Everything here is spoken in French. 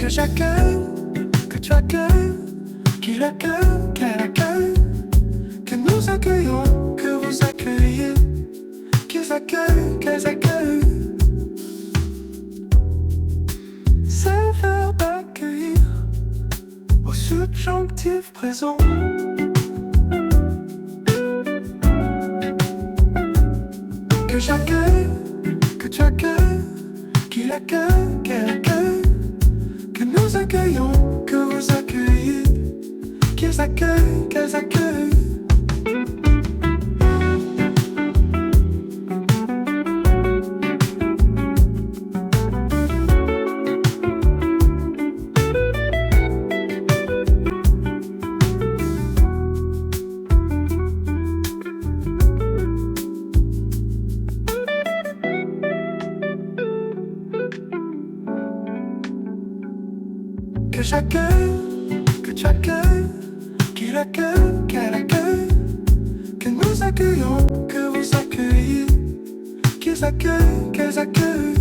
Que j'accueille, que tu accueilles, qu'il accueille, qu'elle accueille, que nous accueillons, que vous accueillez, qu'ils accueillent, qu'elles accueillent. C'est le verbe accueillir au subjonctif présent. Que j'accueille, que tu accueilles, qu'il accueille, qu'elle accueille, que nous accueillons, que vous accueillez, qu'ils accueillent, qu'elles accueillent. Que j'accueille, que tu accueilles, qu'il accueille, qu'elle accueille, que nous accueillons, que vous accueillez, qu'ils accueillent, qu'elles accueillent.